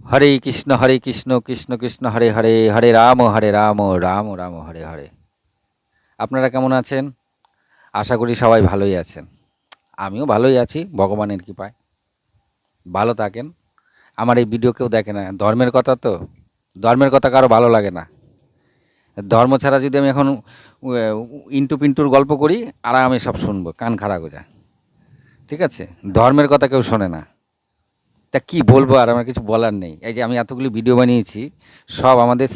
হরে কৃষ্ণ কৃষ্ণ কৃষ্ণ হরে হরে, হরে রাম রাম রাম হরে হরে। আপনারা কেমন আছেন? আশা করি সবাই ভালোই আছেন। আমিও ভালোই আছি ভগবানের কৃপায়। ভালো থাকেন। আমার এই ভিডিও কেউ দেখে না, ধর্মের কথা তো, ধর্মের কথা কারো ভালো লাগে না। ধর্ম ছাড়া যদি আমি এখন ইন্টু পিন্টুর গল্প করি, আরামে সব শুনবো কান খাড়া করে। ঠিক আছে, ধর্মের কথা কেউ শোনে না। তা কি বলবো, আর আমার কিছু বলার নেই। এই যে আমি এতগুলি ভিডিও বানিয়েছি, সব আমাদের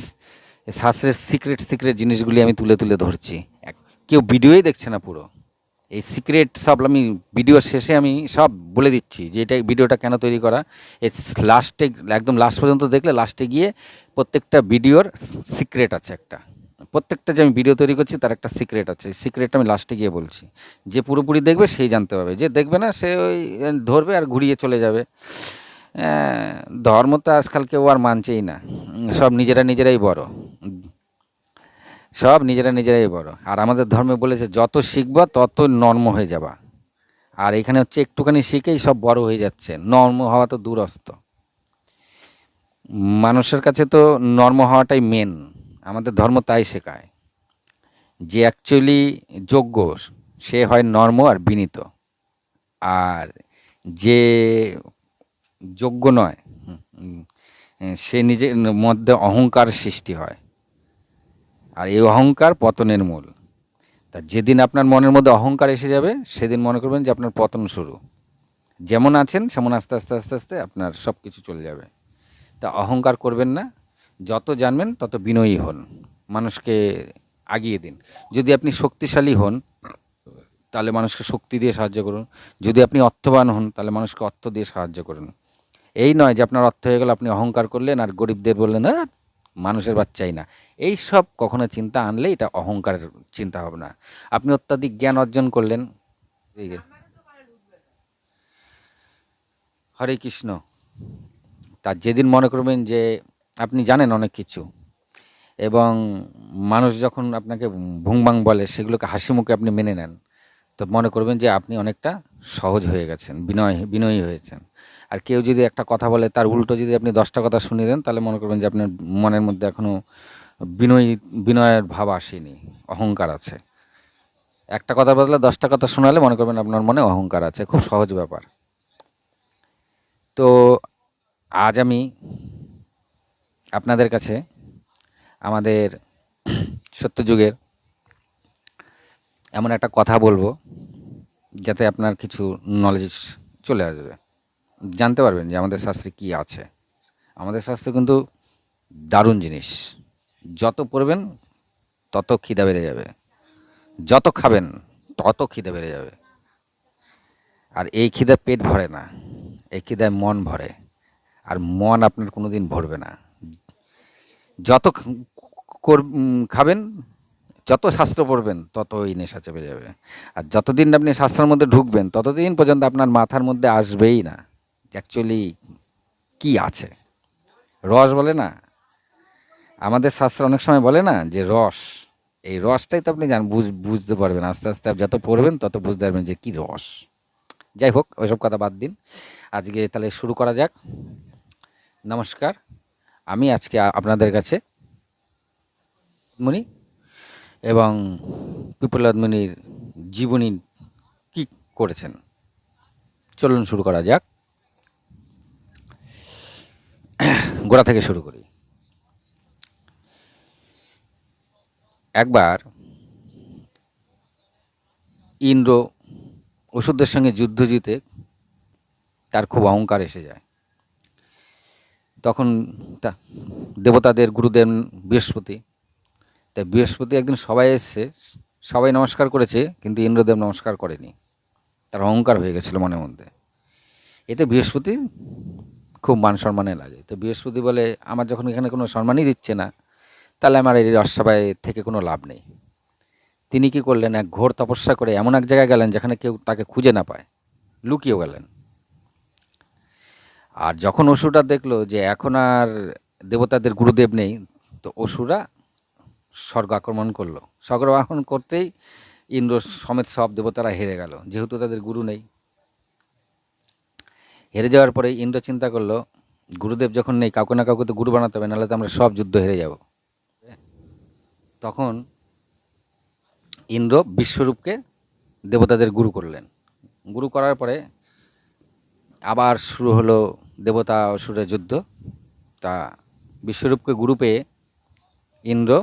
শাস্ত্রের সিক্রেট সিক্রেট জিনিসগুলি আমি তুলে তুলে ধরছি। কেউ ভিডিওই দেখছে না পুরো। এই সিক্রেট সব আমি ভিডিও শেষে আমি সব বলে দিচ্ছি যে এটা ভিডিওটা কেন তৈরি করা। এর লাস্টে, একদম লাস্ট পর্যন্ত দেখলে লাস্টে গিয়ে প্রত্যেকটা ভিডিওর সিক্রেট আছে একটা। প্রত্যেকটা যে আমি ভিডিও তৈরি করছি তার একটা সিক্রেট আছে, এই সিক্রেটটা আমি লাস্টে গিয়ে বলছি। যে পুরোপুরি দেখবে সেই জানতে পারবে, যে দেখবে না সে ওই ধরবে আর ঘুরিয়ে চলে যাবে। ধর্ম তো আজকাল কেউ আর মানছেই না। সব নিজেরাই বড়। সব নিজেরাই বড়। আর আমাদের ধর্মে বলেছে যত শিখবা তত নর্ম হয়ে যাবা। আর এখানে হচ্ছে একটুখানি শিখেই সব বড় হয়ে যাচ্ছে। নর্ম হওয়া তো দূরস্থ। মানুষের কাছে তো নর্ম হওয়াটাই মেন। আমাদের ধর্ম তাই শেখায় যে অ্যাকচুয়ালি যোগ্য সে হয় নর্ম আর বিনীত। আর যে যোগ্য নয়, সে নিজের মধ্যে অহংকার সৃষ্টি হয়। আর এই অহংকার পতনের মূল। তা যেদিন আপনার মনের মধ্যে অহংকার এসে যাবে, সেদিন মনে করবেন যে আপনার পতন শুরু। যেমন আছেন সেমন আস্তে আস্তে আস্তে আস্তে আপনার সব কিছু চলে যাবে। তা অহংকার করবেন না। যত জানবেন তত বিনয়ী হন। মানুষকে আগিয়ে দিন। যদি আপনি শক্তিশালী হন তাহলে মানুষকে শক্তি দিয়ে সাহায্য করুন। যদি আপনি অর্থবান হন তাহলে মানুষকে অর্থ দিয়ে সাহায্য করুন। এই নয় যে আপনার অর্থ হয়ে গেল আপনি অহংকার করলেন আর গরিবদের বললেন মানুষের বাচ্চাই না। এই সব কখনো চিন্তা আনলে এটা অহংকারের চিন্তা ভাবনা। আপনি অত্যাধিক জ্ঞান অর্জন করলেন। হরে কৃষ্ণ। তার যেদিন মনে করবেন যে আপনি জানেন অনেক কিছু, এবং মানুষ যখন আপনাকে ভুংবাং বলে সেগুলোকে হাসি মুখে আপনি মেনে নেন, তো মনে করবেন যে আপনি অনেকটা সহজ হয়ে গেছেন, বিনয়ী হয়েছেন। আর কেউ যদি একটা কথা বলে তার উল্টো যদি আপনি 10টা কথা শুনে দেন, তাহলে মনে করবেন যে আপনার মনের মধ্যে এখনও বিনয়ী বিনয়ের ভাব আসেনি, অহংকার আছে। একটা কথার বদলে 10টা কথা শোনালে মনে করবেন আপনার মনে অহংকার আছে। খুব সহজ ব্যাপার। তো আজ আমি আপনাদের কাছে আমাদের সত্যযুগের এমন একটা কথা বলবো যাতে আপনার কিছু নলেজ চলে আসবে, জানতে পারবেন যে আমাদের শাস্ত্রে কী আছে। আমাদের শাস্ত্রে কিন্তু দারুণ জিনিস। যত পড়বেন তত খিদা বেড়ে যাবে, যত খাবেন তত খিদে বেড়ে যাবে। আর এই খিদে পেট ভরে না, এই খিদায় মন ভরে। আর মন আপনার কোনো দিন ভরবে না। যত খাবেন, যত শাস্ত্র পড়বেন তত ওই নেশা চেপে যাবে। আর যতদিন আপনি শাস্ত্রের মধ্যে ঢুকবেন ততদিন পর্যন্ত আপনার মাথার মধ্যে আসবেই না অ্যাকচুয়ালি কি আছে। রস বলে না, আমাদের শাস্ত্র অনেক সময় বলে না যে রস, এই রসটাই তো আপনি বুঝতে পারবেন আস্তে আস্তে। যত পড়বেন তত বুঝতে পারবেন যে কি রস। যাই হোক, ওইসব কথা বাদ দিন। আজকে তাহলে শুরু করা যাক। নমস্কার। আমি আজকে আপনাদের কাছে মুনি এবং পিপলাদ মুনির জীবনী কি করেছেন, চলুন শুরু করা যাক। গোড়া থেকে শুরু করি। একবার ইন্দ্র অসুরদের সঙ্গে যুদ্ধ জিতে তার খুব অহংকার এসে যায়। তখন তা দেবতাদের গুরুদেব বৃহস্পতি, তাই বৃহস্পতি একদিন সবাই এসছে, সবাই নমস্কার করেছে কিন্তু ইন্দ্রদেব নমস্কার করেনি। তার অহংকার হয়ে গেছিলো মনের মধ্যে। এতে বৃহস্পতি খুব মান সম্মানে লাগে। তো বৃহস্পতি বলে, আমার যখন এখানে কোনো সম্মানই দিচ্ছে না, তাহলে আমার এই রাজসভায় থেকে কোনো লাভ নেই। তিনি কি করলেন, এক ঘোর তপস্যা করে এমন এক জায়গায় গেলেন যেখানে কেউ তাকে খুঁজে না পায়, লুকিয়েও গেলেন। আর যখন অসুররা দেখলো যে এখন আর দেবতাদের গুরুদেব নেই, তো অসুররা স্বর্গ আক্রমণ করলো। স্বর্গ আক্রমণ করতেই ইন্দ্র সমেত সব দেবতারা হেরে গেল, যেহেতু তাদের গুরু নেই। হেরে যাওয়ার পরে ইন্দ্র চিন্তা করলো গুরুদেব যখন নেই, কাউকে না কাউকে তো গুরু বানাতে হবে, নাহলে তো আমরা সব যুদ্ধ হেরে যাব। তখন ইন্দ্র বিশ্বরূপকে দেবতাদের গুরু করলেন। গুরু করার পরে আবার শুরু হলো দেবতা অসুরের যুদ্ধ। তা বিশ্বরূপকে গুরু পেয়ে ইন্দ্র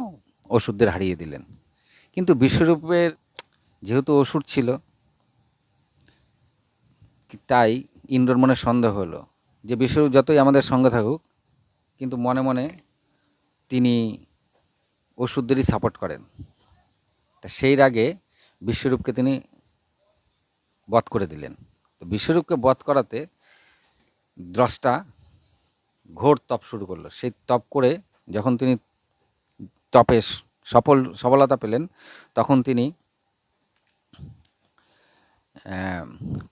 অসুরদের হারিয়ে দিলেন। কিন্তু বিশ্বরূপের যেহেতু অসুর ছিল, তাই ইন্দ্রর মনে সন্দেহ হলো যে বিশ্বরূপ যতই আমাদের সঙ্গে থাকুক, কিন্তু মনে মনে তিনি অসুরদেরই সাপোর্ট করেন। তা সেই রাগে বিশ্বরূপকে তিনি বধ করে দিলেন। তো বিশ্বরূপকে বধ করাতে দ্রষ্টা ঘোর তপ শুরু করলো। সেই তপ করে যখন তিনি তপে সফলতা পেলেন, তখন তিনি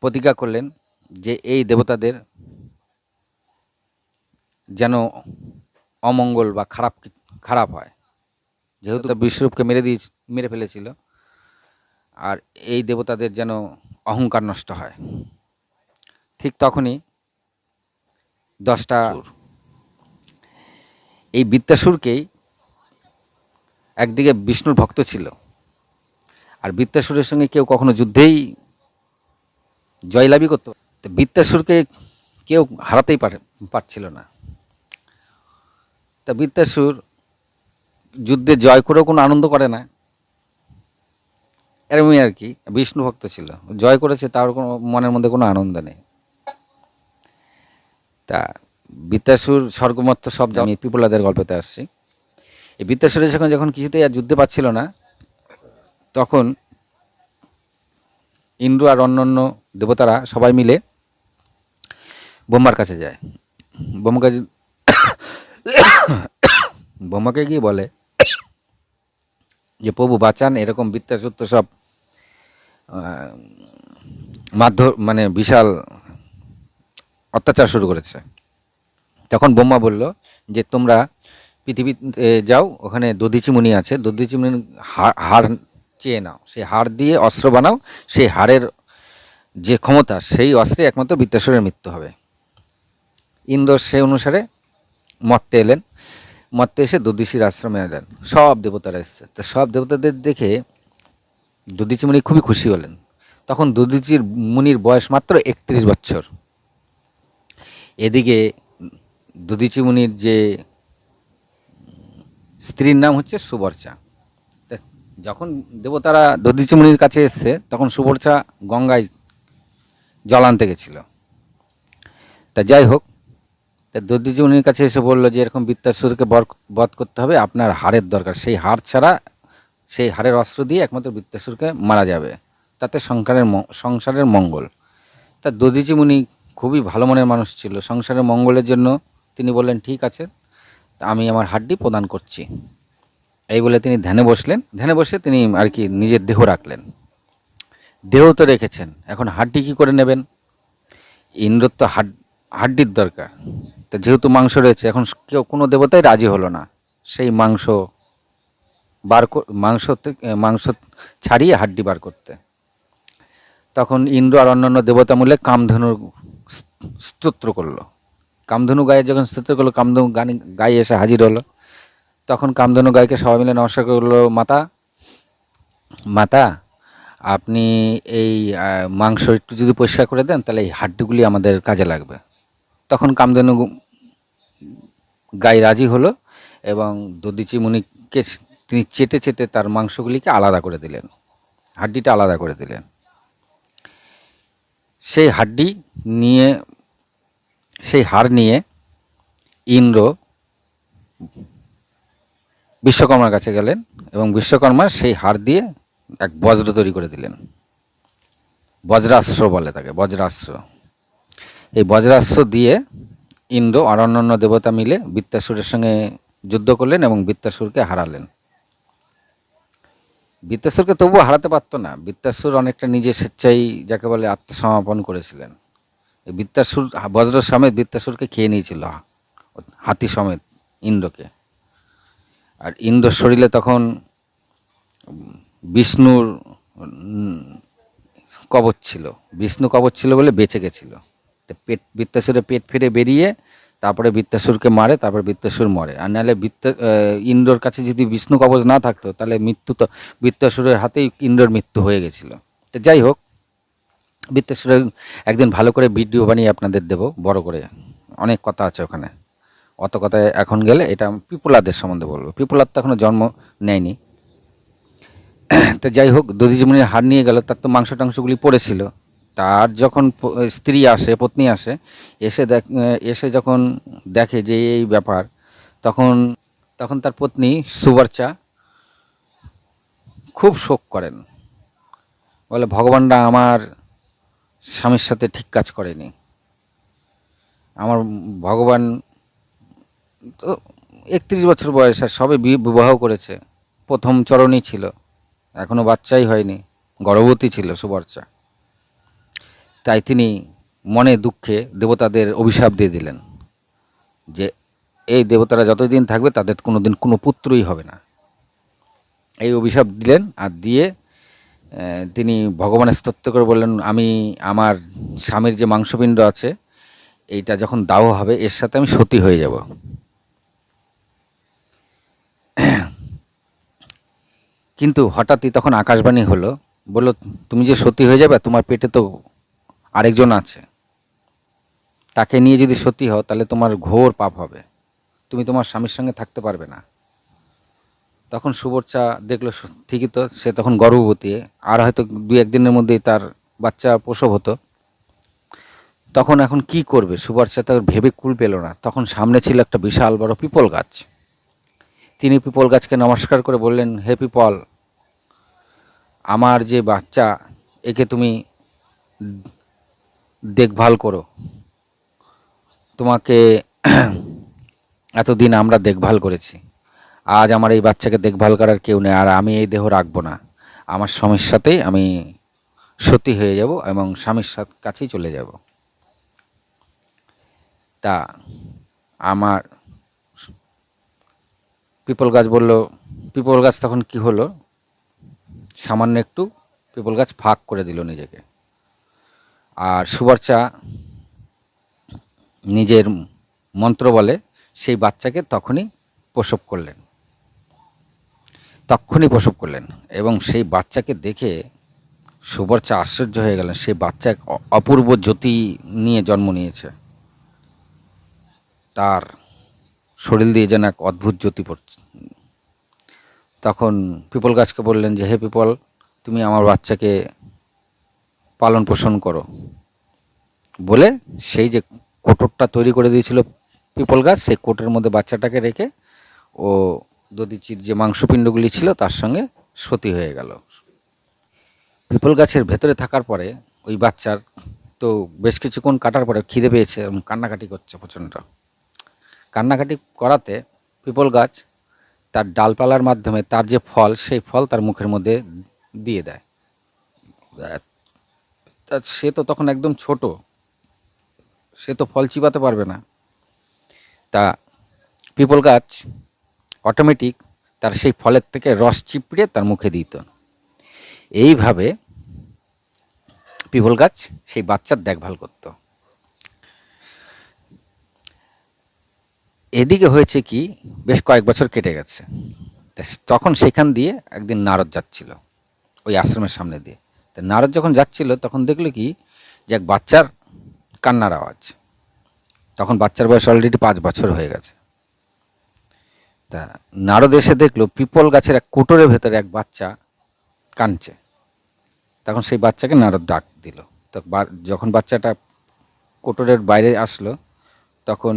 প্রতিজ্ঞা করলেন যে এই দেবতাদের যেন অমঙ্গল বা খারাপ হয়, যেহেতু তার বিশ্বরূপকে মেরে ফেলেছিল, আর এই দেবতাদের যেন অহংকার নষ্ট হয়। ঠিক তখনই 10টা এই বৃত্তাসুরকেই, একদিকে বিষ্ণুর ভক্ত ছিল, আর বৃত্তাসুরের সঙ্গে কেউ কখনো যুদ্ধেই জয়লাভই করতে পারে, তো বৃত্তাসুরকে কেউ হারাতেই পারছিল না। তা বৃত্তাসুর যুদ্ধে জয় করেও কোনো আনন্দ করে না, এরকমই আর কি। বিষ্ণু ভক্ত ছিল, জয় করেছে, তার কোনো মনের মধ্যে কোনো আনন্দ নেই। তা বৃত্তাসুর স্বর্গমত্ত সব, আমি পিপলাদের গল্পতে আসছি। এই বৃত্তাসুরের যখন কিছুতেই আর যুদ্ধে পাচ্ছিল না, তখন ইন্দ্র আর অন্যান্য দেবতারা সবাই মিলে ব্রহ্মার কাছে যায়। ব্রহ্মাকে গিয়ে বলে যে প্রভু বাঁচান, এরকম বৃত্তাসুর তো সব মানে বিশাল অত্যাচার শুরু করেছে। তখন ব্রহ্মা বলল যে তোমরা পৃথিবীতে যাও, ওখানে দধিচি মুনি আছে, দধিচি মুনির হাড় চেয়ে নাও, সেই হাড় দিয়ে অস্ত্র বানাও, সেই হাড়ের যে ক্ষমতা, সেই অস্ত্রে একমাত্র বৃত্তাসুরের মৃত্যু হবে। ইন্দ্র সে অনুসারে মর্তে এলেন, মর্তে এসে দধিচির আশ্রমে এলেন। সব দেবতারা এসছে, তো সব দেবতাদের দেখে দধিচি মুনি খুবই খুশি হলেন। তখন দধিচির মুনির বয়স মাত্র 31 বছর। এদিকে দধিচি মুনির যে স্ত্রীর নাম হচ্ছে সুবর্চা। যখন দেবতারা দধিচি মুনির কাছে এসছে, তখন সুবর্চা গঙ্গায় জল আনতে গেছিল। তা যাই হোক, তা দধিচি মুনির কাছে এসে বলল যে এরকম বৃত্তাসুরকে বধ করতে হবে, আপনার হাড়ের দরকার, সেই হাড় ছাড়া, সেই হাড়ের অস্ত্র দিয়ে একমাত্র বৃত্তাসুরকে মারা যাবে, তাতে সংসারের মঙ্গল। তা দধিচি মুনি খুবই ভালো মনের মানুষ ছিল, সংসারের মঙ্গলের জন্য তিনি বললেন ঠিক আছে, আমি আমার হাড্ডি প্রদান করছি। এই বলে তিনি ধ্যানে বসলেন। ধ্যানে বসে তিনি আর কি নিজের দেহ রাখলেন। দেহ তো রেখেছেন, এখন হাড্ডি কী করে নেবেন? ইন্দ্রর তো হাড্ডির দরকার। তো যেহেতু মাংস রয়েছে, এখন কোনো দেবতাই রাজি হলো না সেই মাংস ছাড়িয়ে হাড্ডি বার করতে। তখন ইন্দ্র আর অন্যান্য দেবতা মিলে কামধেনুর স্তোত্র করলো। কামধেনু গায়ে যখন স্তোত্র করলো, কামধেনু গায়ে এসে হাজির হলো। তখন কামধেনু গায়কে সবাই মিলে নমস্কার করলো, মাতা আপনি এই মাংস একটু যদি পরিষ্কার করে দেন, তাহলে এই হাড্ডিগুলি আমাদের কাজে লাগবে। তখন কামধেনু গায়ে রাজি হলো এবং দধিচি মুনিকে তিনি চেটে চেটে তার মাংসগুলিকে আলাদা করে দিলেন, হাড্ডিটা আলাদা করে দিলেন। সেই হাড় নিয়ে ইন্দ্র বিশ্বকর্মার কাছে গেলেন এবং বিশ্বকর্মা সেই হাড় দিয়ে এক বজ্র তৈরি করে দিলেন। বজ্রাস্ত্র বলে তাকে, বজ্রাস্ত্র। এই বজ্রাস্ত্র দিয়ে ইন্দ্র আর অন্যান্য দেবতা মিলে বৃত্তাসুরের সঙ্গে যুদ্ধ করলেন এবং বৃত্তাসুরকে হারালেন। বৃত্তাসুরকে তবুও হারাতে পারত না। বৃত্তাসুর অনেকটা নিজে স্বেচ্ছায়, যাকে বলে, আত্মসমর্পণ করেছিলেন। বৃত্তাসুর বজ্র সমেত বৃত্তাসুরকে খেয়ে নিয়েছিল, হাতি সমেত ইন্দ্রকে। আর ইন্দ্র শরীরে তখন বিষ্ণুর কবচ ছিল, বিষ্ণু কবচ ছিল বলে বেঁচে গেছিল। বৃত্তাসুরের পেট ফেটে বেরিয়ে তারপরে বৃত্তাসুরকে মারে, তারপর বৃত্তাসুর মরে। আর নাহলে ইন্দ্রর কাছে যদি বিষ্ণু কবচ না থাকতো তাহলে মৃত্যু তো বৃত্তাসুরের হাতেই ইন্দ্রর মৃত্যু হয়ে গেছিল। তো যাই হোক, বৃত্তাসুরের একদিন ভালো করে ভিডিও বানিয়ে আপনাদের দেব বড় করে, অনেক কথা আছে ওখানে। অত কথায় এখন গেলে এটা পিপলাদের সম্বন্ধে বলবো। পিপলাদ তো এখনো জন্ম নেয়নি। তো যাই হোক, দধিচিমনির হাড় নিয়ে গেল, তার তো মাংস টাংসগুলি পড়েছিল। তার যখন স্ত্রী আসে, পত্নী আসে, এসে যখন দেখে যে এই ব্যাপার, তখন তখন তার পত্নী সুবার্চা খুব শোক করেন। বলে, ভগবানরা আমার স্বামীর সাথে ঠিক কাজ করেনি। আমার ভগবান তো 31 বছর বয়স, আর সবে বিবাহ করেছে, প্রথম চরণই ছিল, এখনো বাচ্চাই হয়নি, গর্ভবতী ছিল সুবর্চা। তাই তিনি মনে দুঃখে দেবতাদের অভিশাপ দিয়ে দিলেন যে এই দেবতারা যতদিন থাকবে তাদের কোনোদিন কোনো পুত্রই হবে না। এই অভিশাপ দিলেন, আর দিয়ে তিনি ভগবানের স্তোত্র করে বললেন, আমি আমার স্বামীর যে মাংসপিণ্ড আছে এইটা যখন দাহ হবে এর সাথে আমি সতী হয়ে যাব। কিন্তু হঠাৎই তখন আকাশবাণী হলো, বলল, তুমি যে সতী হয়ে যাবে, তোমার পেটে তো আরেকজন আছে, তাকে নিয়ে যদি সতী হও তাহলে তোমার ঘোর পাপ হবে, তুমি তোমার স্বামীর সঙ্গে থাকতে পারবে না। তখন সুবর্চা দেখলো ঠিকই তো, সে তখন গর্ভবতী, আর হয়তো 2-1 দিনের মধ্যেই তার বাচ্চা প্রসব হতো। তখন এখন কি করবে সুবর্চা, তো ভেবে কুল পেল না। তখন সামনে ছিল একটা বিশাল বড় পিপল গাছ। তিনি পিপল গাছকে নমস্কার করে বললেন, হে পিপল, আমার যে বাচ্চা, একে তুমি দেখভাল করো। তোমাকে এতদিন আমরা দেখভাল করেছি, আজ আমার এই বাচ্চাকে দেখভাল করার কেউ নেই, আর আমি এই দেহ রাখবো না। আমার স্বামীর সাথেই আমি সতী হয়ে যাব এবং স্বামীর কাছেই চলে যাব। তা আমার পিপল গাছ বলল, পিপল গাছ তখন কি হলো, সামান্য একটু পিপল গাছ ফাঁক করে দিল নিজেকে, আর সুবর্চা নিজের মন্ত্র বলে সেই বাচ্চাকে তখনই প্রসব করলেন। এবং সেই বাচ্চাকে দেখে সুবর্চা আশ্চর্য হয়ে গেলেন। সেই বাচ্চা এক অপূর্ব জ্যোতি নিয়ে জন্ম নিয়েছে, তার শরীর দিয়ে যেন এক অদ্ভুত জ্যোতি পড়ছে। তখন পিপল গাছকে বললেন যে, হে পিপল, তুমি আমার বাচ্চাকে পালন পোষণ করো। বলে সেই যে কোটরটা তৈরি করে দিয়েছিল পিপল গাছ, সেই কোটের মধ্যে বাচ্চাটাকে রেখে ও দধিচির যে মাংসপিণ্ডগুলি ছিল তার সঙ্গে সতী হয়ে গেল। পিপল গাছের ভেতরে থাকার পরে ওই বাচ্চার তো বেশ কিছুক্ষণ কাটার পরে খিদে পেয়েছে এবং কান্নাকাটি করছে প্রচণ্ড। কান্নাকাটি করাতে পিপল গাছ তার ডালপালার মাধ্যমে তার যে ফল, সেই ফল তার মুখের মধ্যে দিয়ে দেয়। তা সে তো তখন একদম ছোট, সে তো ফল চিবাতে পারবে না। তা পিপল গাছ অটোমেটিক তার সেই ফলের থেকে রস চিপড়ে তার মুখে দিত। এইভাবে পিপল গাছ সেই বাচ্চার দেখভাল করত। এদিকে হয়েছে কি, বেশ কয়েক বছর কেটে গেছে। তখন সেখান দিয়ে একদিন নারদ যাচ্ছিল ওই আশ্রমের সামনে দিয়ে। তা নারদ যখন যাচ্ছিল তখন দেখলো কি, যে এক বাচ্চার কান্নার আওয়াজ। তখন বাচ্চার বয়স অলরেডি 5 বছর হয়ে গেছে। তা নারদ এসে দেখলো পিপল গাছের এক কোটরের ভেতরে এক বাচ্চা কাঁদছে। তখন সেই বাচ্চাকে নারদ ডাক দিল। তো যখন বাচ্চাটা কোটরের বাইরে আসলো, তখন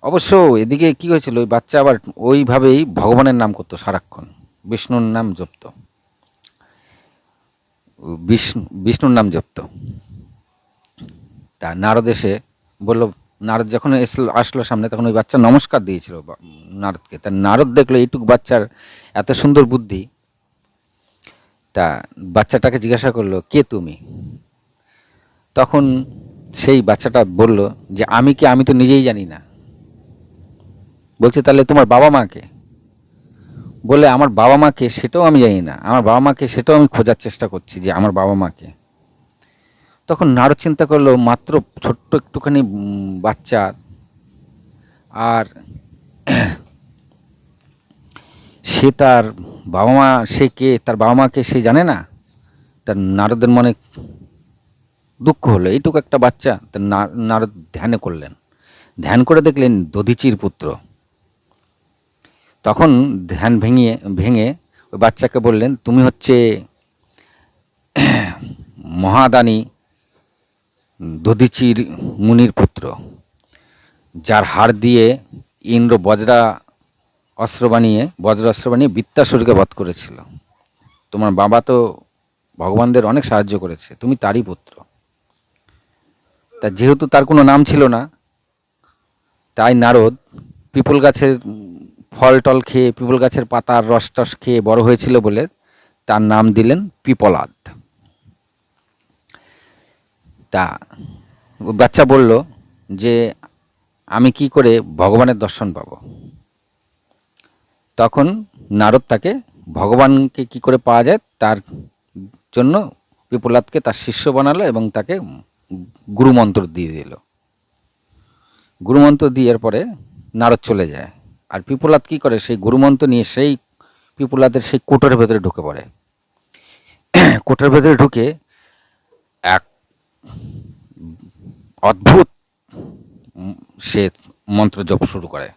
অবশ্য এদিকে কি হয়েছিল, ওই বাচ্চা আবার ওইভাবেই ভগবানের নাম করতো সারাক্ষণ, বিষ্ণুর নাম জপত, বিষ্ণুর নাম জপত। তা নারদ এসে বলল, নারদ যখন আসলো সামনে, তখন ওই বাচ্চা নমস্কার দিয়েছিল নারদকে। তা নারদ দেখলো এইটুকু বাচ্চার এত সুন্দর বুদ্ধি। তা বাচ্চাটাকে জিজ্ঞাসা করলো, কে তুমি? তখন সেই বাচ্চাটা বলল যে, আমি তো নিজেই জানি না। বলছে, তাহলে তোমার বাবা মাকে? বলে, আমার বাবা মাকে সেটাও আমি জানি না, আমার বাবা মাকে সেটাও আমি খোঁজার চেষ্টা করছি যে আমার বাবা মাকে। তখন নারদ চিন্তা করলো, মাত্র ছোট্ট একটুখানি বাচ্চা, আর সে তার বাবা মা, সে কে, তার বাবা মাকে সে জানে না। তার নারদের মনে দুঃখ হলো, এইটুকু একটা বাচ্চা। তার নারদ ধ্যানে করলেন, ধ্যান করে দেখলেন দধিচির পুত্র। তখন ধ্যান ভেঙে ভেঙে ওই বাচ্চাকে বললেন, তুমি হচ্ছে মহাদানী দধিচির মুনির পুত্র, যার হাড় দিয়ে ইন্দ্র বজ্রাস্ত্র বানিয়ে বৃত্তাসুরকে বধ করেছিল। তোমার বাবা তো ভগবানদের অনেক সাহায্য করেছে, তুমি তারই পুত্র। তা যেহেতু তার কোনো নাম ছিল না, তাই নারদ পিপল গাছের ফল টল খেয়ে, পিপল গাছের পাতার রস টস খেয়ে বড় হয়েছিল বলে তার নাম দিলেন পিপলাদ। তা বাচ্চা বলল যে আমি কি করে ভগবানের দর্শন পাব? তখন নারদ তাকে ভগবানকে কি করে পাওয়া যায় তার জন্য পিপলাদকে তার শিষ্য বানালো এবং তাকে গুরুমন্ত্র দিয়ে দিল। গুরুমন্ত্র দেওয়ার পরে নারদ চলে যায়, আর পিপলাদ কি করে, সেই গুরুমন্ত্র নিয়ে সেই পিপলাদের সেই কোটের ভেতরে ঢুকে পড়ে। কোটের ভেতরে ঢুকে এক অদ্ভুত সে মন্ত্র জপ শুরু করে।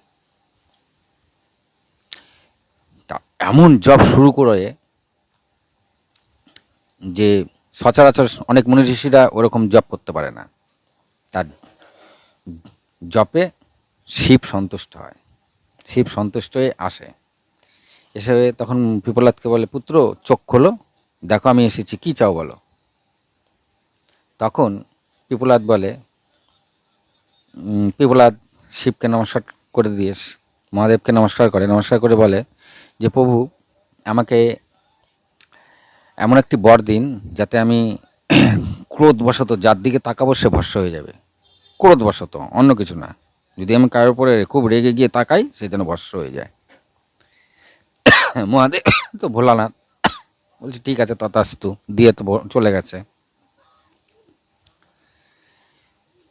তা এমন জপ শুরু করে যে সচরাচর অনেক মুনি ঋষিরা ওরকম জপ করতে পারে না। তার জপে শিব সন্তুষ্ট হয়, শিব সন্তুষ্ট হয়ে আসে। এসে তখন পিপলাদকে বলে, পুত্র চোখ খোলো, দেখো আমি এসেছি, কি চাও বলো। তখন পিপলাদ বলে, পিপলাদ শিবকে নমস্কার করে দিয়ে, মহাদেবকে নমস্কার করে বলে যে প্রভু, আমাকে এমন একটি বর দিন যাতে আমি ক্রোধবশত যার দিকে তাকাবো সে ভস্ম হয়ে যাবে। ক্রোধবশত, অন্য কিছু না। যদি আমি কারোর উপরে খুব রেগে গিয়ে তাকাই, সে যেন ভস্ম হয়ে যায়। মহাদেব তো ভোলানাথ বলছে ঠিক আছে, তথাস্তু, দিয়ে তো চলে গেছে।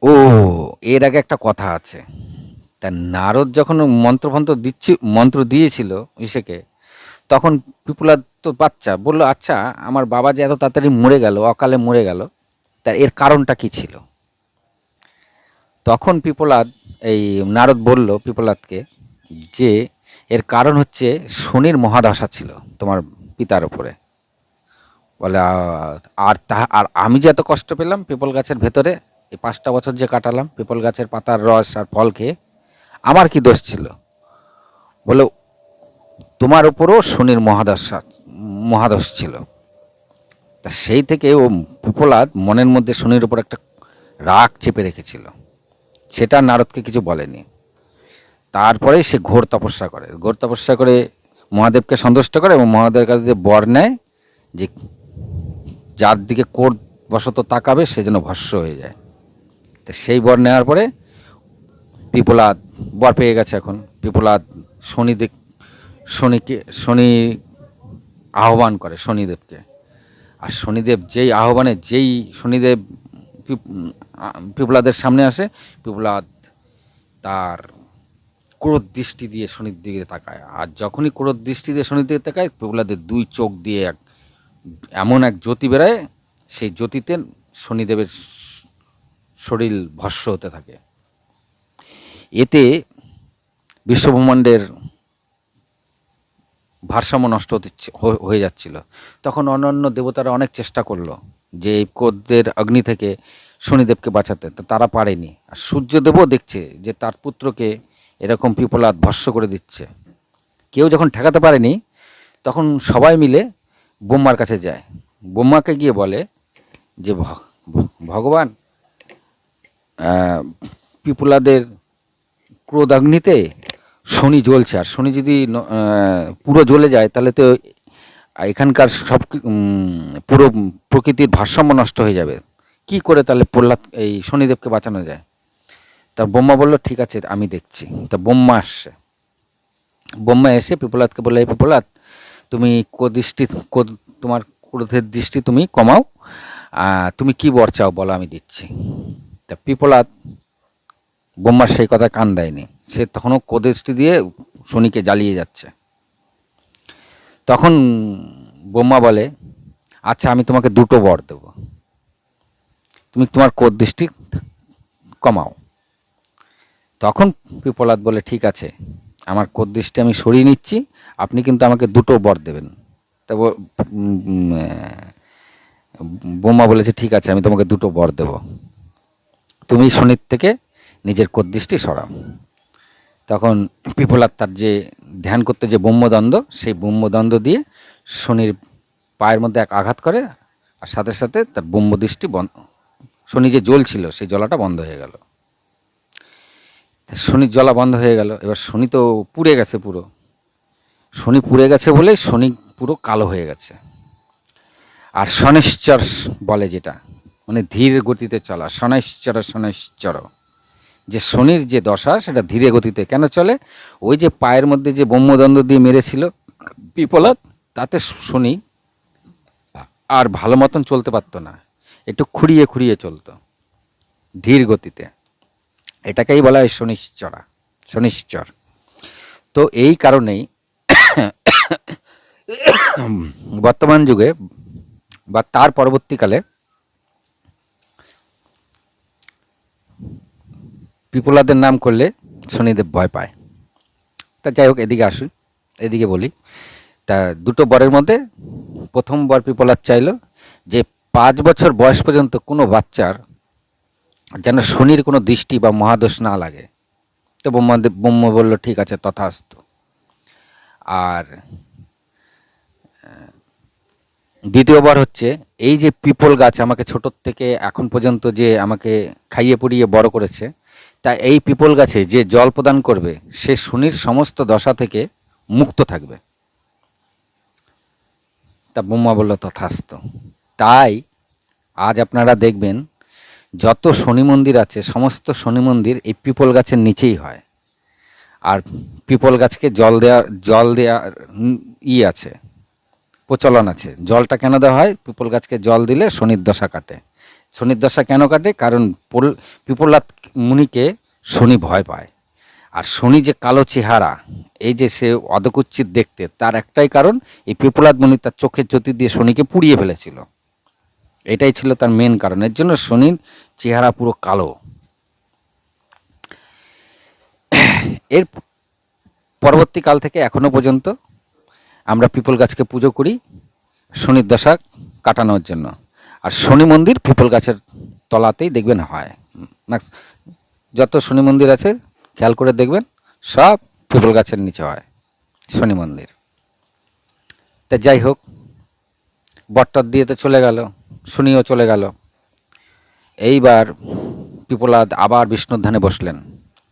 ও, এর আগে একটা কথা আছে। তা নারদ যখন মন্ত্র দিয়েছিল ইসেকে, তখন পিপলাদ তো বাচ্চা বলল, আচ্ছা আমার বাবা যে এত তাড়াতাড়ি মরে গেল, অকালে মরে গেল, তার এর কারণটা কি ছিল? তখন নারদ বলল পিপলাদকে যে এর কারণ হচ্ছে শনির মহাদশা ছিল তোমার পিতার উপরে। বলে আর আমি যে এত কষ্ট পেলাম পিপল গাছের ভেতরে, এই 5টা বছর যে কাটালাম পিপল গাছের পাতার রস আর ফল খেয়ে, আমার কি দোষ ছিল? বলে তোমার উপরও শনির মহাদশ ছিল। তা সেই থেকে ও পিপলাদ মনের মধ্যে শনির উপর একটা রাগ চেপে রেখেছিল, সেটা নারদকে কিছু বলেনি। তারপরে সে ঘোর তপস্যা করে মহাদেবকে সন্তুষ্ট করে এবং মহাদেবের কাছ দিয়ে বর নেয় যে যার দিকে কোর বশত তাকাবে সে যেন ভস্ম হয়ে যায়। তো সেই বর নেওয়ার পরে পিপলাদ বর পেয়ে গেছে। এখন পিপলাদ শনি আহ্বান করে শনিদেবকে, আর শনিদেব যেই শনিদেব পিপলাদের সামনে আসে, পিপলাদ তার ক্রোধ দৃষ্টি দিয়ে শনির দিকে তাকায়। আর যখনই ক্রোধ দৃষ্টি দিয়ে শনির দিকে তাকায়, পিপলাদের 2 চোখ দিয়ে এমন এক জ্যোতি বেরোয়, সেই জ্যোতিতে শনিদেবের শরীর ভস্ম হতে থাকে। এতে বিশ্বব্রহ্মাণ্ডের ভারসাম্য নষ্ট হয়ে যাচ্ছিল। তখন অন্যান্য দেবতারা অনেক চেষ্টা করলো যে এই ক্রোধের অগ্নি থেকে শনিদেবকে বাঁচাতে, তারা পারেনি। আর সূর্যদেবও দেখছে যে তার পুত্রকে এরকম পিপলাদ ভস্ম করে দিচ্ছে, কেউ যখন ঠেকাতে পারেনি, তখন সবাই মিলে ব্রহ্মার কাছে যায়। ব্রহ্মাকে গিয়ে বলে যে ভগবান, পিপলাদের ক্রোধাগ্নিতে শনি জ্বলছে, আর শনি যদি পুরো জ্বলে যায় তাহলে তো এখানকার সব পুরো প্রকৃতির ভারসাম্য নষ্ট হয়ে যাবে। কি করে তাহলে এই শনিদেবকে বাঁচানো যায়? তা ব্রহ্মা বলল ঠিক আছে, আমি দেখছি। তা ব্রহ্মা এসে পিপলাদকে বলে, পিপলাদ তুমি তোমার ক্রোধের দৃষ্টি তুমি কমাও, তুমি কি বর চাও বলো, আমি দিচ্ছি। তা পিপলাদ ব্রহ্মার সেই কথা কান দেয়নি, সে তখনও কোদৃষ্টি দিয়ে শনিকে জ্বালিয়ে যাচ্ছে। তখন ব্রহ্মা বলে, আচ্ছা আমি তোমাকে দুটো বর দেব, তুমি তোমার কোদৃষ্টি কমাও। তখন পিপলাদ বলে, ঠিক আছে, আমার কোদৃষ্টি আমি সরিয়ে নিচ্ছি, আপনি কিন্তু আমাকে দুটো বর দেবেন। তা ব্রহ্মা বলেছে, ঠিক আছে, আমি তোমাকে দুটো বর দেব, তুমি শনির থেকে নিজের কোদৃষ্টি সরাও। তখন পিপলাদ তার যে ধ্যান করতে যে ব্রহ্মদণ্ড, সেই ব্রহ্মদণ্ড দিয়ে শনির পায়ের মধ্যে এক আঘাত করে, আর সাথে সাথে তার ব্রহ্মদৃষ্টি শনি যে জ্বল ছিল সেই জ্বলাটা বন্ধ হয়ে গেল। শনির জ্বলা বন্ধ হয়ে গেল। এবার শনি তো পুড়ে গেছে পুরো, শনি পুড়ে গেছে বলে শনি পুরো কালো হয়ে গেছে। আর শনৈশ্চর বলে যেটা, মানে ধীর গতিতে চলা, শনৈশ্চর শনৈশ্চর, যে শনির যে দশা সেটা ধীরে গতিতে কেন চলে? ওই যে পায়ের মধ্যে যে ব্রহ্মদণ্ড দিয়ে মেরেছিল পিপলাদ, তাতে শনি আর ভালো মতন চলতে পারতো না, একটু খুঁড়িয়ে খুঁড়িয়ে চলতো ধীর গতিতে। এটাকেই বলা হয় শনিশ্চর। তো এই কারণেই বর্তমান যুগে বা তার পরবর্তীকালে পিপলাদের নাম করলে শনিদেব ভয় পায়। তা যাই হোক, এদিকে আসুন, এদিকে বলি। তা দুটো বরের মধ্যে প্রথম বর পিপলাদ চাইল যে 5 বছর বয়স পর্যন্ত কোনো বাচ্চার যেন শনির কোনো দৃষ্টি বা মহাদোষ না লাগে। তো ব্রহ্মা বলল, ঠিক আছে, তথাস্তু। আর দ্বিতীয়বার হচ্ছে, এই যে পিপল গাছ আমাকে ছোটোর থেকে এখন পর্যন্ত যে আমাকে খাইয়ে পড়িয়ে বড় করেছে, তা এই পিপল গাছে যে জল প্রদান করবে সে শনির সমস্ত দশা থেকে মুক্ত থাকবে। তা ব্রহ্মা বলল, তথাস্তু। তাই আজ আপনারা দেখবেন যত শনি মন্দির আছে সমস্ত শনি মন্দির এই পিপল গাছের নিচেই হয়। আর পিপল গাছকে জল দেওয়ার আছে, প্রচলন আছে। জলটা কেন দেওয়া হয়? পিপল গাছকে জল দিলে শনির দশা কাটে। শনির দশা কেন কাটে? কারণ পিপলাদ মুনিকে শনি ভয় পায়। আর শনি যে কালো চেহারা, এই যে সে অধকুচ্ছিত দেখতে, তার একটাই কারণ, এই পিপলাদ মুনি তার চোখের জ্যোতি দিয়ে শনিকে পুড়িয়ে ফেলেছিল। এটাই ছিল তার মেন কারণ, এর জন্য শনির চেহারা পুরো কালো। এর পরবর্তীকাল থেকে এখনো পর্যন্ত আমরা পিপল গাছকে পুজো করি শনির দশা কাটানোর জন্য। আর শনি মন্দির পিপল গাছের তলাতেই দেখবেন হয়। যত শনি মন্দির আছে খেয়াল করে দেখবেন সব পিপল গাছের নিচে হয় শনি মন্দির। তা যাই হোক, বট্টর দিয়ে তো চলে গেল, শনিও চলে গেল। এইবার পিপলাদ আবার বিষ্ণুর ধ্যানে বসলেন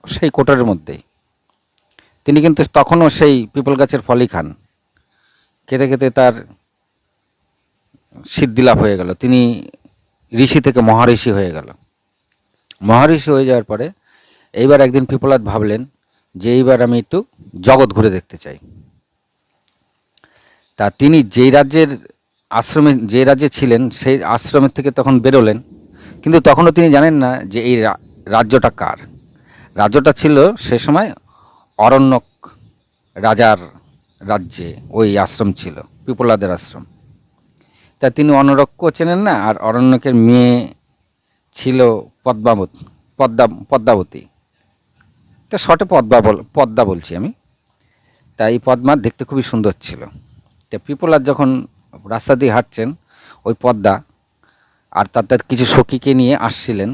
সেই কোটরের মধ্যেই। তিনি কিন্তু তখনও সেই পিপল গাছের ফলই খান। খেতে খেতে তার সিদ্ধিলাভ হয়ে গেল, তিনি ঋষি থেকে মহাঋষি হয়ে গেল। মহাঋষি হয়ে যাওয়ার পরে এইবার একদিন পিপলাদ ভাবলেন যে এইবার আমি একটু জগৎ ঘুরে দেখতে চাই। তা তিনি যেই রাজ্যের আশ্রমে যে রাজ্যে ছিলেন সেই আশ্রমের থেকে তখন বেরোলেন, কিন্তু তখনও তিনি জানেন না যে এই রাজ্যটা কার। রাজ্যটা ছিল সে সময় অরণ্যক রাজার রাজ্যে ওই আশ্রম ছিল, পিপলাদের আশ্রম। তা তিনি অনরক্য চেনেন না, আর অরণ্যকের মেয়ে ছিল পদ্মাবতী। তা শর্টে পদ্মা বলছি আমি। তাই পদ্মা দেখতে খুবই সুন্দর ছিল। তা পিপলাদ যখন রাস্তা দিয়ে হাঁটছেন, ওই পদ্মা আর তার কিছু সখীকে নিয়ে আসছিলেন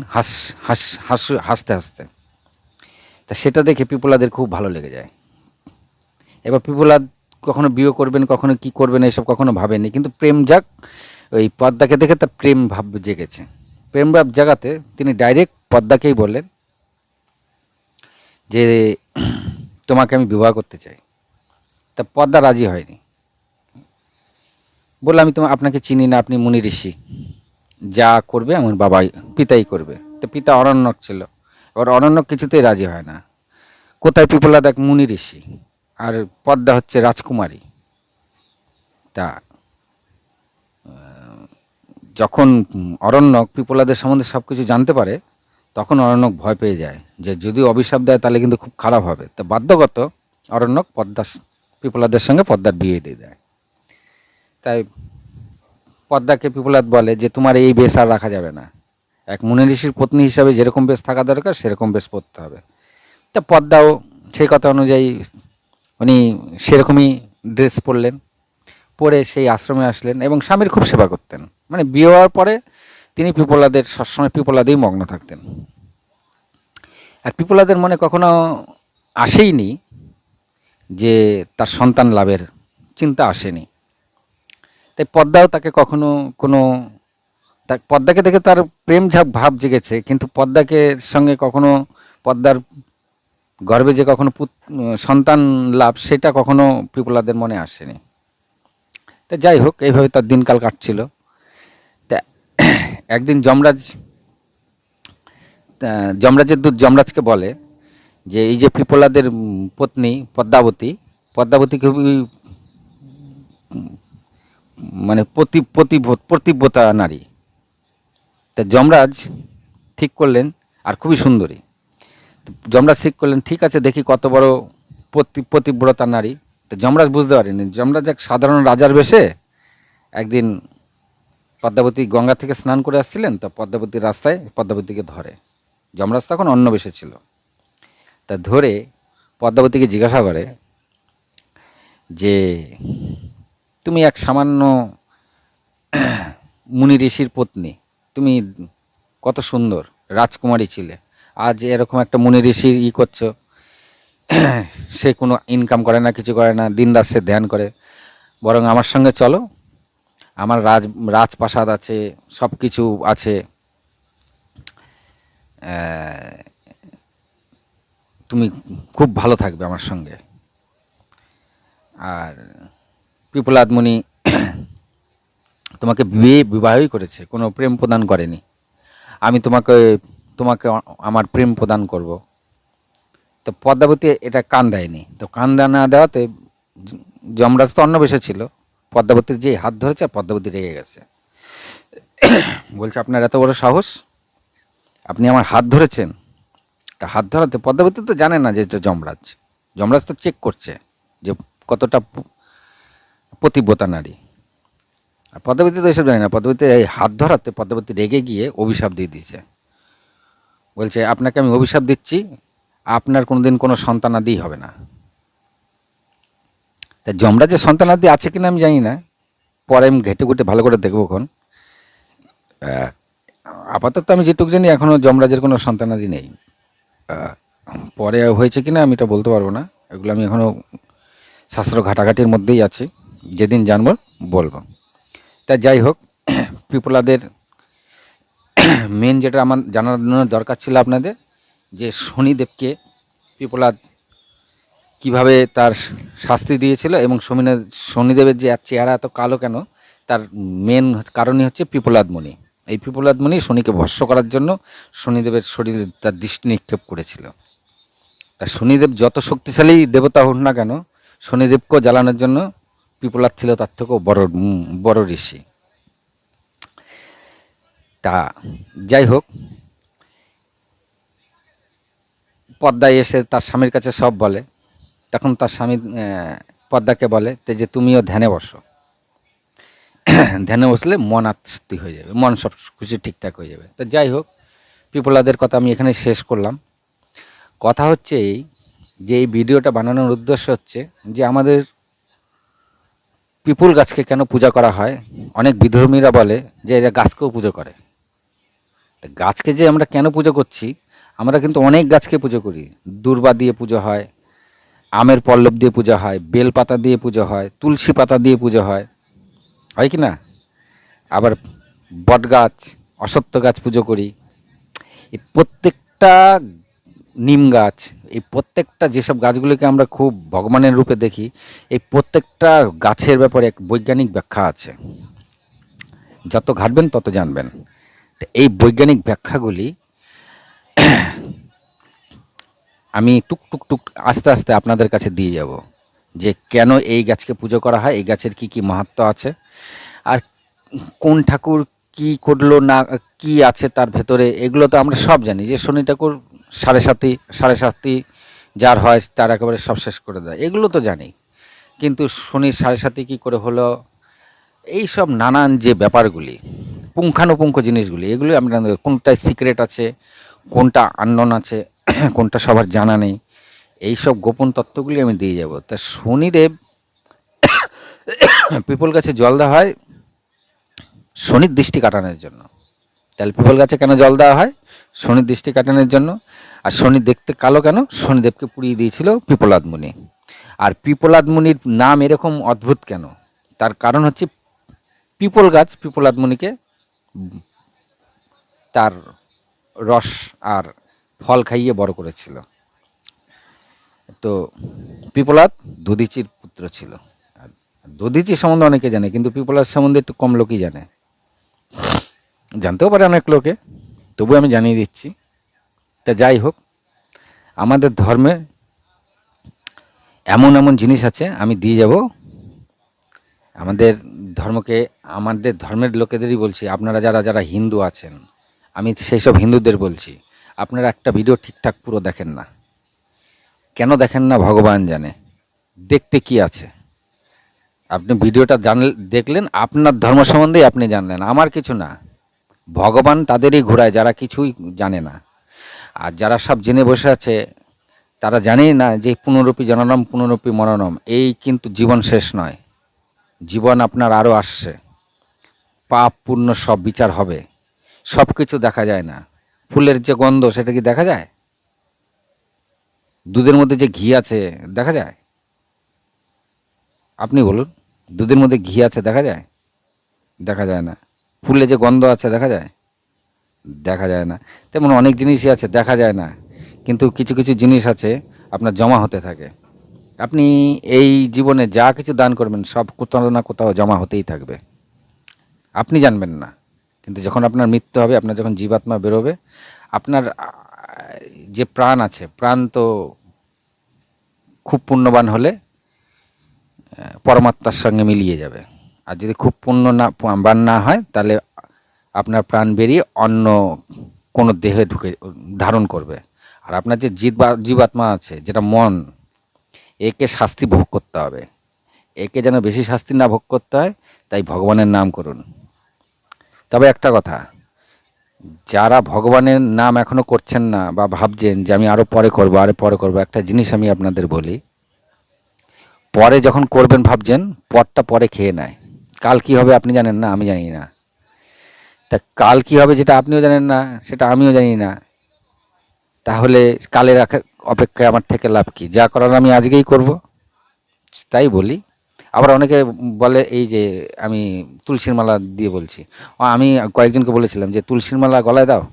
হাসতে হাসতে। তা সেটা দেখে পিপলাদের খুব ভালো লেগে যায়। এবার পিপলাদ কখনো বিয়ে করবেন, কখনো কি করবেন এসব কখনো ভাবেনি, কিন্তু প্রেম জাগ, ওই পদ্মাকে দেখে তার প্রেম ভাব জেগেছে। প্রেম ভাব জাগাতে তিনি ডাইরেক্ট পদ্মাকেই বললেন যে তোমাকে আমি বিবাহ করতে চাই। তা পদ্মা রাজি হয়নি, বললে আমি আপনাকে চিনি না, আপনি মুনি ঋষি, যা করবে আমার পিতাই করবে। তো পিতা অরণ্যক ছিল। এবার অরণ্যক কিছুতেই রাজি হয় না। কোথায় পিপলাদ এক মুনি ঋষি, আর পদ্মা হচ্ছে রাজকুমারী। তা যখন অরণ্যক পিপলাদের সম্বন্ধে সব কিছু জানতে পারে, তখন অরণ্যক ভয় পেয়ে যায় যে যদি অভিশাপ দেয় তাহলে কিন্তু খুব খারাপ হবে। তো বাধ্যগত অরণ্যক পিপলাদের সঙ্গে পদ্মার বিয়ে দিয়ে দেয়। তাই পদ্মাকে পিপলাদ বলে যে তোমার এই বেশ আর রাখা যাবে না, এক মুনি ঋষির পত্নী হিসাবে যেরকম বেশ থাকা দরকার সেরকম বেশ পরতে হবে। তা পদ্মাও সেই কথা অনুযায়ী উনি সেরকমই ড্রেস পরলেন, পরে সেই আশ্রমে আসলেন এবং স্বামীর খুব সেবা করতেন। মানে বিয়ে হওয়ার পরে তিনি পিপলাদের সবসময় পিপলাদেই মগ্ন থাকতেন। আর পিপলাদের মনে কখনো আসেইনি যে তার সন্তান লাভের চিন্তা আসেনি। তাই পদ্মাও তাকে কখনো কোনো পদ্মাকে দেখে তার প্রেম ভাব জেগেছে, কিন্তু পদ্মাকে সঙ্গে কখনো পদ্মার গর্ভে যে কখনো সন্তান লাভ সেটা কখনো পিপলাদের মনে আসেনি। তা যাই হোক, এইভাবে তার দিনকাল কাটছিল। তা একদিন যমরাজের দূত যমরাজকে বলে যে এই যে পিপলাদের পত্নী পদ্মাবতী খুবই মানে প্রতিব্রতা নারী। তা যমরাজ ঠিক করলেন, আর খুবই সুন্দরী। যমরাজ ঠিক করলেন ঠিক আছে দেখি কত বড় প্রতিব্রতা নারী। তো যমরাজ বুঝতে পারেনি, যমরাজ এক সাধারণ রাজার বেশে একদিন পদ্মাবতী গঙ্গা থেকে স্নান করে আসছিলেন, তো পদ্মাবতীর রাস্তায় পদ্মাবতীকে ধরে। যমরাজ তখন অন্য বেশে ছিল। তা ধরে পদ্মাবতীকে জিজ্ঞাসা করে যে তুমি এক সামান্য মুনি ঋষির পত্নী, তুমি কত সুন্দর রাজকুমারী ছিলে, আজ এরকম একটা মুনি ঋষির করছো। সে কোনো ইনকাম করে না, কিছু করে না, দিন রাত সে ধ্যান করে, বরং আমার সঙ্গে চলো, আমার রাজপ্রাসাদ আছে, সব কিছু আছে, তুমি খুব ভালো থাকবে আমার সঙ্গে। আর পিপলাদ মুনি তোমাকে বিবাহই করেছে, কোনো প্রেম প্রদান করেনি। আমি তোমাকে আমার প্রেম প্রদান করব। তো পদ্মাবতী এটা কান দেয়নি। তো কান না দেওয়াতে যমরাজ তো অন্য বেশে ছিল, পদ্মাবতীর যে হাত ধরেছে পদ্মাবতী রেগে গেছে, বলছে আপনার এত বড় সাহস, আপনি আমার হাত ধরেছেন। তা হাত ধরাতে পদ্মাবতী তো জানে না যে এটা যমরাজ তো চেক করছে যে কতটা পতিব্রতা নারী। আর পদ্মাবতী তো এসব জানে না। পদ্মাবতী এই হাত ধরাতে পদ্মাবতী রেগে গিয়ে অভিশাপ দিয়ে দিয়েছে। বলছে আপনাকে আমি অভিশাপ দিচ্ছি, আপনার কোনোদিন কোনো সন্তানাদি হবে না। তা যমরাজের সন্তানাদি আছে কিনা আমি জানি না, পরে আমি ঘেটে ঘুটে ভালো করে দেখবো খন। আপাতত আমি যেটুকু জানি এখনও যমরাজের কোনো সন্তানাদি নেই। পরে হয়েছে কিনা আমি এটা বলতে পারবো না, এগুলো আমি এখনও শাস্ত্র ঘাটাঘাটির মধ্যেই আছি, যেদিন জানবো বলবো। তা যাই হোক, পিপলাদের মেন যেটা আমার জানানোর দরকার ছিল আপনাদের, যে শনিদেবকে পিপলাদ কিভাবে তার শাস্তি দিয়েছিল এবং শনিদেবের যে চেহারা এত কালো কেন, তার মেন কারণই হচ্ছে পিপলাদ মুনি। এই পিপলাদ মুনি শনিকে ভস্ম করার জন্য শনিদেবের শরীরে তার দৃষ্টি নিক্ষেপ করেছিল। তা শনিদেব যত শক্তিশালী দেবতা হোক না কেন, শনিদেবকেও জ্বালানোর জন্য পিপলাদ ছিল তার থেকেও বড় ঋষি। তা যাই হোক, পদ্মায় এসে তার স্বামীর কাছে সব বলে। তখন তার স্বামী পদ্মাকে বলে যে তুমিও ধ্যানে বসো, ধ্যানে বসলে মন আত্মশুদ্ধি হয়ে যাবে, মন সব কিছু ঠিকঠাক হয়ে যাবে। তো যাই হোক, পিপলাদের কথা আমি এখানে শেষ করলাম। কথা হচ্ছে এই যে এই ভিডিওটা বানানোর উদ্দেশ্য হচ্ছে যে আমাদের পিপুল গাছকে কেন পূজা করা হয়। অনেক বিধর্মীরা বলে যে এরা গাছকেও পুজো করে। তা গাছকে যে আমরা কেন পুজো করছি, আমরা কিন্তু অনেক গাছকে পুজো করি। দূর্বা দিয়ে পুজো হয়, আমের পল্লব দিয়ে পূজা হয়, বেল পাতা দিয়ে পুজো হয়, তুলসী পাতা দিয়ে পুজো হয়, হয় কি না? আবার বট গাছ, অশ্বত্থ গাছ পুজো করি। এই প্রত্যেকটা নিম গাছ, এই প্রত্যেকটা যেসব গাছগুলোকে আমরা খুব ভগবানের রূপে দেখি, এই প্রত্যেকটা গাছের ব্যাপারে এক বৈজ্ঞানিক ব্যাখ্যা আছে। যত ঘাটবেন তত জানবেন। তো এই বৈজ্ঞানিক ব্যাখ্যাগুলি আমি টুক আস্তে আস্তে আপনাদের কাছে দিয়ে যাব, যে কেন এই গাছকে পুজো করা হয়, এই গাছের কি কি মাহাত্ম্য আছে, আর কোন ঠাকুর কি করলো না, কি আছে তার ভেতরে, এগুলো তো আমরা সব জানি। যে শনি ঠাকুর সাড়ে সাতি যার হয় তার একেবারে সব শেষ করে দেয়, এগুলো তো জানি। কিন্তু শনির সাড়ে সাতি কী করে হলো, এই সব নানান যে ব্যাপারগুলি, পুঙ্খানুপুঙ্খ জিনিসগুলি, এগুলি আমরা কোনটায় সিক্রেট আছে, কোনটা আননোন আছে, কোনটা সবার জানা নেই, এই সব গোপন তত্ত্বগুলি আমি দিয়ে যাব। তা শনিদেব পিপল গাছে জল দেওয়া হয় শনির দৃষ্টি কাটানোর জন্য। তাহলে পিপল গাছে কেন জল দেওয়া হয়? শনির দৃষ্টি কাটানোর জন্য। আর শনি দেখতে কালো কেন? শনিদেবকে পুড়িয়ে দিয়েছিল পিপলাদ মুনি। আর পিপলাদ মুনির নাম এরকম অদ্ভুত কেন? তার কারণ হচ্ছে পিপল গাছ পিপলাদ মুনিকে তার রস আর ফল খাইয়ে বড় করেছিল। তো পিপলাদ দধিচির পুত্র ছিল। আর দধিচি সম্বন্ধে অনেকে জানে, কিন্তু পিপলাদ সম্বন্ধে একটু কম লোকই জানে। জানতেও পারে অনেক লোকে, তবু আমি জানিয়ে দিচ্ছি। তা যাই হোক, আমাদের ধর্মে এমন এমন জিনিস আছে আমি দিয়ে যাব। আমাদের ধর্মকে, আমাদের ধর্মের লোকেদেরই বলছি, আপনারা যারা যারা হিন্দু আছেন, আমি সেই সব হিন্দুদের বলছি, আপনারা একটা ভিডিও ঠিকঠাক পুরো দেখেন না। কেন দেখেন না ভগবান জানে। দেখতে কি আছে? আপনি ভিডিওটা দেখলেন, আপনার ধর্ম সম্বন্ধেই আপনি জানলেন, আমার কিছু না। ভগবান তাদেরই ঘোরায় যারা কিছুই জানে না। আর যারা সব জেনে বসে আছে তারা জানেই না যে পুনরূপী জননম পুনরূপী মরণম, এই কিন্তু জীবন শেষ নয়, জীবন আপনার আরও আসছে। পাপ পুণ্য সব বিচার হবে। সব কিছু দেখা যায় না। ফুলের যে গন্ধ সেটা কি দেখা যায়? দুধের মধ্যে যে ঘি আছে দেখা যায়? আপনি বলুন, দুধের মধ্যে ঘি আছে দেখা যায়? দেখা যায় না। ফুলে যে গন্ধ আছে দেখা যায়? দেখা যায় না। তেমন অনেক জিনিসই আছে দেখা যায় না, কিন্তু কিছু কিছু জিনিস আছে আপনার জমা হতে থাকে। আপনি এই জীবনে যা কিছু দান করবেন সব কোথাও না কোথাও জমা হতেই থাকবে, আপনি জানবেন না। কিন্তু যখন আপনার মৃত্যু হবে, আপনার যখন জীবাত্মা বেরোবে, আপনার যে প্রাণ আছে, প্রাণ তো খুব পুণ্যবান হলে পরমাত্মার সঙ্গে মিলিয়ে যাবে। আর যদি খুব পুণ্যবান না হয়, তাহলে আপনার প্রাণ বেরিয়ে অন্য কোনো দেহে ধারণ করবে। আর আপনার যে জীবাত্মা আছে, যেটা মন, একে শাস্তি ভোগ করতে হবে। একে যেন বেশি শাস্তি না ভোগ করতে হয়, তাই ভগবানের নাম করুন। তবে একটা কথা, যারা ভগবানের নাম এখনও করছেন না বা ভাবছেন যে আমি আরও পরে করবো, একটা জিনিস আমি আপনাদের বলি, পরে যখন করবেন ভাবছেন, পরটা পরে খেয়ে নেয়। কাল কি হবে আপনি জানেন না, আমি জানি না। তা কাল কি হবে যেটা আপনিও জানেন না, সেটা আমিও জানি না। তাহলে কালের অপেক্ষায় আমার থেকে লাভ কি? যা করার আমি আজকেই করব। তাই বলি। আবার অনেকে বলে এই যে আমি তুলসীর মালা দিয়ে বলছি, আমি কয়েকজনকে বলেছিলাম যে তুলসীর মালা গলায় দাও,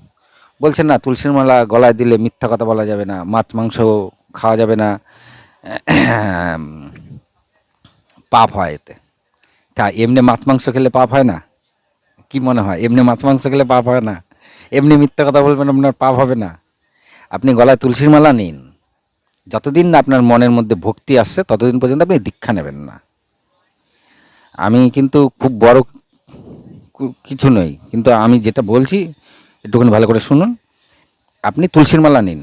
বলছেন না তুলসীর মালা গলায় দিলে মিথ্যা কথা বলা যাবে না, মাছ মাংস খাওয়া যাবে না, পাপ হয় এতে। তা এমনি মাছ মাংস খেলে পাপ হয় না? কি মনে হয় এমনি মাছ মাংস খেলে পাপ হয় না? এমনি মিথ্যা কথা বলবেন, আপনার পাপ হবে না? আপনি গলায় তুলসীর মালা নিন, যতদিন না আপনার মনের মধ্যে ভক্তি আসছে ততদিন পর্যন্ত আপনি দীক্ষা নেবেন না। আমি কিন্তু খুব বড় কিছু নই, কিন্তু আমি যেটা বলছি একটুখানি ভালো করে শুনুন। আপনি তুলসীর মালা নিন,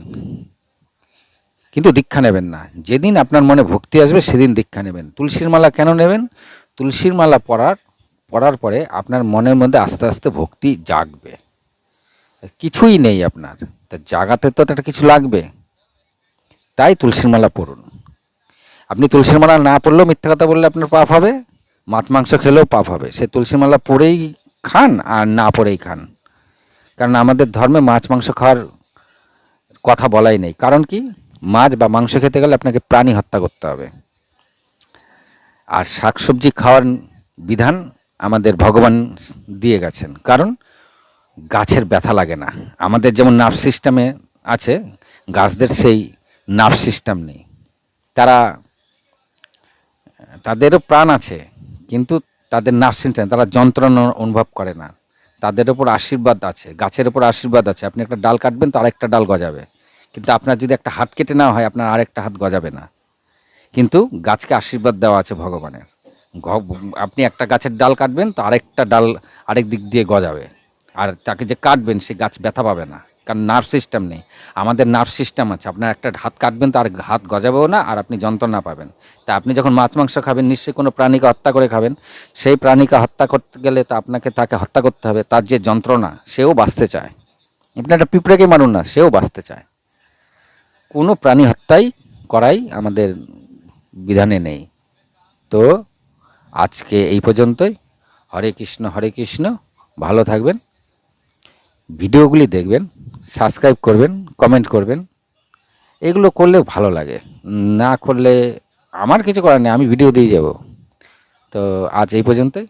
কিন্তু দীক্ষা নেবেন না। যেদিন আপনার মনে ভক্তি আসবে সেদিন দীক্ষা নেবেন। তুলসীর মালা কেন নেবেন? তুলসীর মালা পরার পরে আপনার মনের মধ্যে আস্তে আস্তে ভক্তি জাগবে। কিছুই নেই আপনার, তা জাগাতে তো একটা কিছু লাগবে, তাই তুলসীর মালা পড়ুন। আপনি তুলসীর মালা না পড়লেও মিথ্যা কথা বললে আপনার পাপ হবে, মাছ মাংস খেলেও পাপ হবে। সে তুলসী মালা পড়েই খান আর না পড়েই খান, কারণ আমাদের ধর্মে মাছ মাংস খাওয়ার কথা বলাই নেই। কারণ কি? মাছ বা মাংস খেতে গেলে আপনাকে প্রাণী হত্যা করতে হবে। আর শাকসবজি খাওয়ার বিধান আমাদের ভগবান দিয়ে গেছেন, কারণ গাছের ব্যথা লাগে না। আমাদের যেমন নার্ভ সিস্টেমে আছে, গাছদের সেই নার্ভ সিস্টেম নেই। তাদেরও প্রাণ আছে, কিন্তু তাদের নার্ভ সিস্টেম, তারা যন্ত্রণা অনুভব করে না। তাদের ওপর আশীর্বাদ আছে, গাছের ওপর আশীর্বাদ আছে। আপনি একটা ডাল কাটবেন তো আরেকটা ডাল গজাবে, কিন্তু আপনার যদি একটা হাত কেটে নেওয়া হয় আপনার আরেকটা হাত গজাবে না। কিন্তু গাছকে আশীর্বাদ দেওয়া আছে ভগবানের। আপনি একটা গাছের ডাল কাটবেন তো আরেকটা ডাল আরেক দিক দিয়ে গজাবে, আর তাকে যে কাটবেন সে গাছ ব্যথা পাবে না, কারণ নার্ভ সিস্টেম নেই। আমাদের নার্ভ সিস্টেম আছে, আপনার একটা হাত কাটবেন তো আর হাত গজাবেও না, আর আপনি যন্ত্রণা পাবেন। তা আপনি যখন মাছ মাংস খাবেন নিশ্চয়ই কোনো প্রাণীকে হত্যা করে খাবেন, সেই প্রাণীকে হত্যা করতে গেলে তো আপনাকে তাকে হত্যা করতে হবে, তার যে যন্ত্রণা সেও বাঁচতে চায়। আপনি একটা পিঁপড়েকে মারুন না, সেও বাঁচতে চায়। কোনো প্রাণী হত্যাই করাই আমাদের বিধানে নেই। তো আজকে এই পর্যন্তই। হরে কৃষ্ণ হরে কৃষ্ণ। ভালো থাকবেন, ভিডিওগুলি দেখবেন, সাবস্ক্রাইব করবেন, কমেন্ট করবেন, এগুলো করলে ভালো লাগে। না করলে আমার কিছু করার নেই, আমি ভিডিও দিয়ে যাব। তো আজ এই পর্যন্তই।